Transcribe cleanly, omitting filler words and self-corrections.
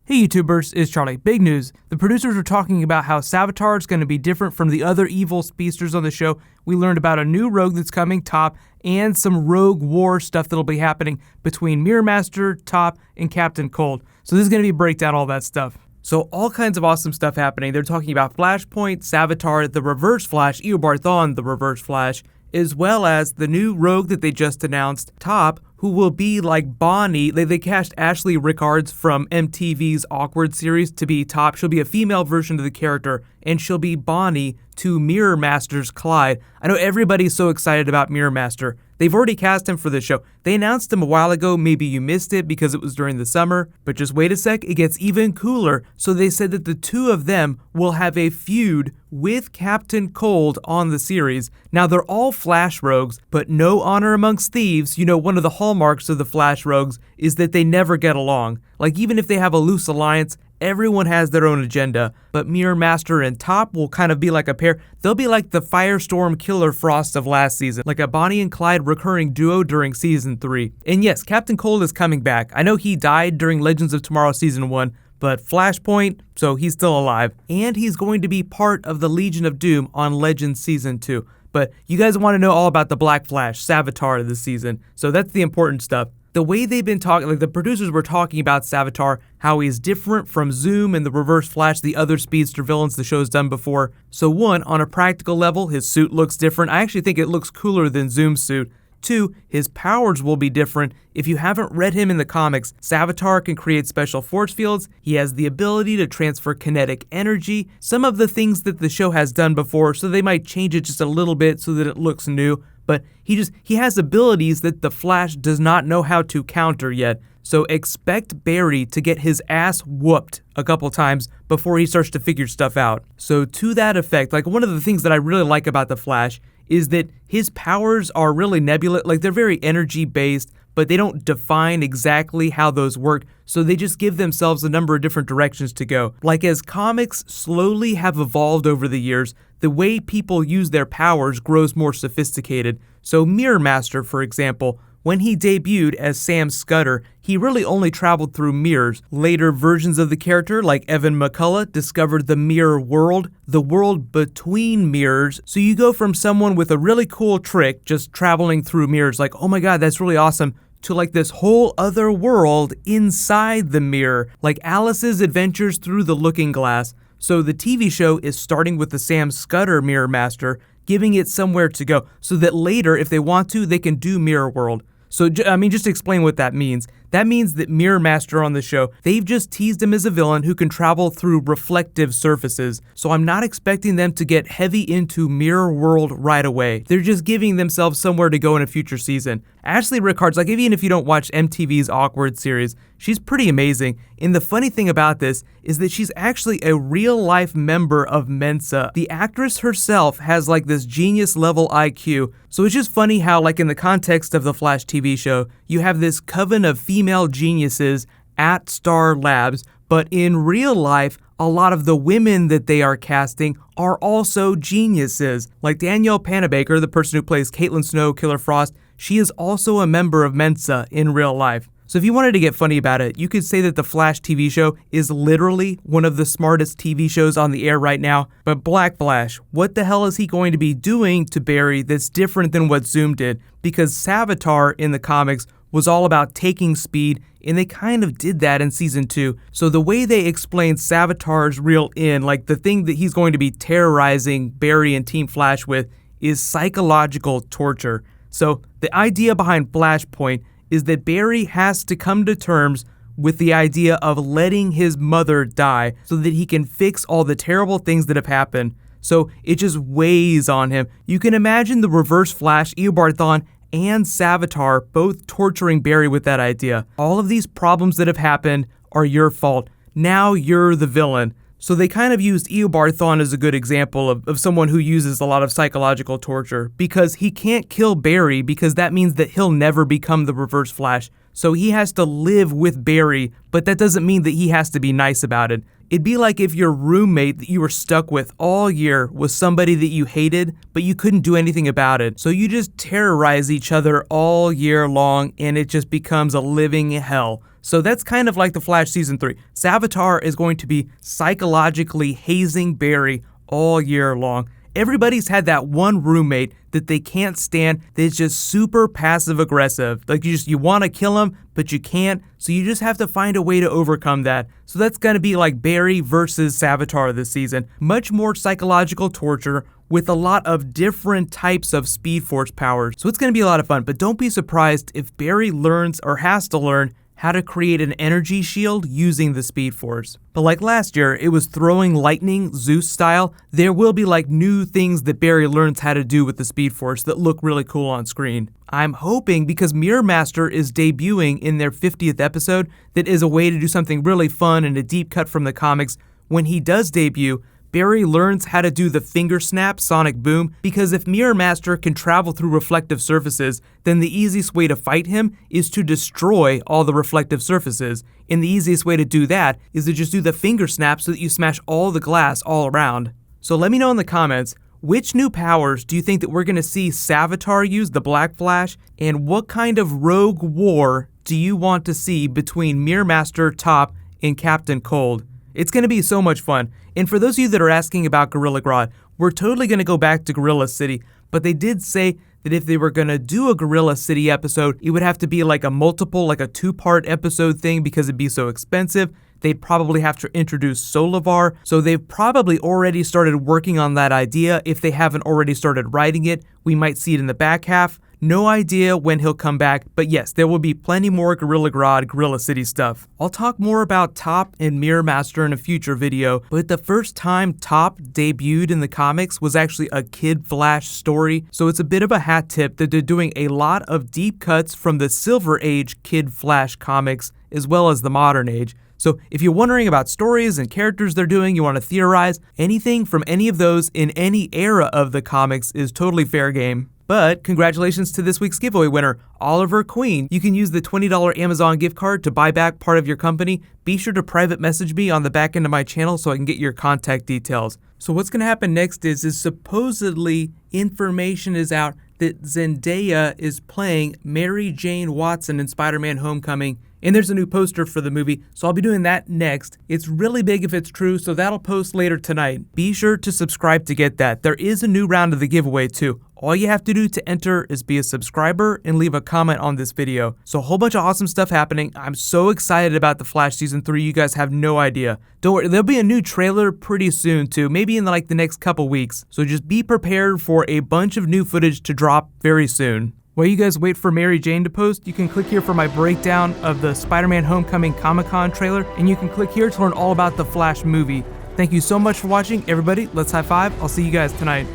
Hey YouTubers, it's Charlie. Big news. The producers are talking about how Savitar is going to be different from the other evil speedsters on the show. We learned about a new rogue that's coming, Top, and some rogue war stuff that'll be happening between Mirror Master, Top, and Captain Cold. So this is going to be a breakdown all that stuff. So all kinds of awesome stuff happening. They're talking about Flashpoint, Savitar, the Reverse Flash, Eobarthon, the Reverse Flash, as well as the new rogue that they just announced, Top, who will be like Bonnie. They cast Ashley Rickards from MTV's Awkward series to be Top. She'll be a female version of the character, and she'll be Bonnie to Mirror Master's Clyde. I know everybody's so excited about Mirror Master. They've already cast him for the show. They announced him a while ago, maybe you missed it because it was during the summer, but just wait a sec, it gets even cooler. So they said that the two of them will have a feud with Captain Cold on the series. Now they're all Flash rogues, but no honor amongst thieves. You know, one of the hallmarks of the Flash rogues is that they never get along. Like even if they have a loose alliance, everyone has their own agenda, but Mirror Master and Top will kind of be like a pair. They'll be like the Firestorm Killer Frost of last season, like a Bonnie and Clyde recurring duo during Season 3. And yes, Captain Cold is coming back. I know he died during Legends of Tomorrow Season 1, but Flashpoint, so he's still alive. And he's going to be part of the Legion of Doom on Legends Season 2. But you guys want to know all about the Black Flash, Savitar this season, so that's the important stuff. The way they've been talking, like the producers were talking about Savitar, how he's different from Zoom and the Reverse Flash, the other speedster villains the show's done before. So one, on a practical level, his suit looks different. I actually think it looks cooler than Zoom's suit. Two, his powers will be different. If you haven't read him in the comics, Savitar can create special force fields. He has the ability to transfer kinetic energy, some of the things that the show has done before, so they might change it just a little bit so that it looks new. But he has abilities that the Flash does not know how to counter yet. So expect Barry to get his ass whooped a couple times before he starts to figure stuff out. So to that effect, like one of the things that I really like about the Flash is that his powers are really nebulous, like they're very energy based, but they don't define exactly how those work, so they just give themselves a number of different directions to go. Like as comics slowly have evolved over the years, the way people use their powers grows more sophisticated. So Mirror Master, for example, when he debuted as Sam Scudder, he really only traveled through mirrors. Later versions of the character, like Evan McCullough, discovered the mirror world, the world between mirrors. So you go from someone with a really cool trick, just traveling through mirrors, like, oh my god, that's really awesome, to like this whole other world inside the mirror, like Alice's Adventures Through the Looking Glass. So the TV show is starting with the Sam Scudder Mirror Master, giving it somewhere to go, so that later, if they want to, they can do Mirror World. So, just to explain what that means. That means that Mirror Master on the show, they've just teased him as a villain who can travel through reflective surfaces. So I'm not expecting them to get heavy into Mirror World right away. They're just giving themselves somewhere to go in a future season. Ashley Rickards, like even if you don't watch MTV's Awkward series, she's pretty amazing. And the funny thing about this is that she's actually a real-life member of Mensa. The actress herself has like this genius-level IQ. So it's just funny how, like in the context of the Flash TV show, you have this coven of female geniuses at Star Labs, but in real life, a lot of the women that they are casting are also geniuses. Like Danielle Panabaker, the person who plays Caitlin Snow, Killer Frost, she is also a member of Mensa in real life. So if you wanted to get funny about it, you could say that the Flash TV show is literally one of the smartest TV shows on the air right now. But Black Flash, what the hell is he going to be doing to Barry that's different than what Zoom did? Because Savitar in the comics was all about taking speed, and they kind of did that in Season 2. So the way they explained Savitar's real end, like the thing that he's going to be terrorizing Barry and Team Flash with, is psychological torture. So the idea behind Flashpoint is that Barry has to come to terms with the idea of letting his mother die so that he can fix all the terrible things that have happened. So it just weighs on him. You can imagine the Reverse Flash, Eobarthon, and Savitar both torturing Barry with that idea. All of these problems that have happened are your fault. Now you're the villain. So they kind of used Eobarthon as a good example of someone who uses a lot of psychological torture, because he can't kill Barry because that means that he'll never become the Reverse Flash. So he has to live with Barry, but that doesn't mean that he has to be nice about it. It'd be like if your roommate that you were stuck with all year was somebody that you hated, but you couldn't do anything about it. So you just terrorize each other all year long, and it just becomes a living hell. So that's kind of like The Flash Season 3. Savitar is going to be psychologically hazing Barry all year long. Everybody's had that one roommate that they can't stand that's just super passive aggressive. Like you want to kill him, but you can't. So you just have to find a way to overcome that. So that's going to be like Barry versus Savitar this season. Much more psychological torture with a lot of different types of Speed Force powers. So it's going to be a lot of fun, but don't be surprised if Barry learns or has to learn how to create an energy shield using the Speed Force. But like last year, it was throwing lightning, Zeus style. There will be like new things that Barry learns how to do with the Speed Force that look really cool on screen. I'm hoping, because Mirror Master is debuting in their 50th episode, that is a way to do something really fun and a deep cut from the comics. When he does debut, Barry learns how to do the finger snap sonic boom, because if Mirror Master can travel through reflective surfaces, then the easiest way to fight him is to destroy all the reflective surfaces. And the easiest way to do that is to just do the finger snap so that you smash all the glass all around. So let me know in the comments, which new powers do you think that we're going to see Savitar use, the Black Flash, and what kind of rogue war do you want to see between Mirror Master, Top, and Captain Cold? It's going to be so much fun. And for those of you that are asking about Gorilla Grodd, we're totally going to go back to Gorilla City, but they did say that if they were going to do a Gorilla City episode, it would have to be like a two-part episode thing because it'd be so expensive. They'd probably have to introduce Solivar, so they've probably already started working on that idea. If they haven't already started writing it, we might see it in the back half. No idea when he'll come back, but yes, there will be plenty more Gorilla Grodd, Gorilla City stuff. I'll talk more about Top and Mirror Master in a future video, but the first time Top debuted in the comics was actually a Kid Flash story, so it's a bit of a hat tip that they're doing a lot of deep cuts from the Silver Age Kid Flash comics as well as the modern age. So if you're wondering about stories and characters they're doing, you want to theorize, anything from any of those in any era of the comics is totally fair game. But congratulations to this week's giveaway winner, Oliver Queen. You can use the $20 Amazon gift card to buy back part of your company. Be sure to private message me on the back end of my channel so I can get your contact details. So what's going to happen next is supposedly information is out that Zendaya is playing Mary Jane Watson in Spider-Man Homecoming, and there's a new poster for the movie, so I'll be doing that next. It's really big if it's true, so that'll post later tonight. Be sure to subscribe to get that. There is a new round of the giveaway too. All you have to do to enter is be a subscriber and leave a comment on this video. So a whole bunch of awesome stuff happening. I'm so excited about The Flash Season 3, you guys have no idea. Don't worry, there'll be a new trailer pretty soon too, maybe in like the next couple weeks. So just be prepared for a bunch of new footage to drop very soon. While you guys wait for Mary Jane to post, you can click here for my breakdown of the Spider-Man Homecoming Comic-Con trailer, and you can click here to learn all about the Flash movie. Thank you so much for watching, everybody. Let's high five. I'll see you guys tonight.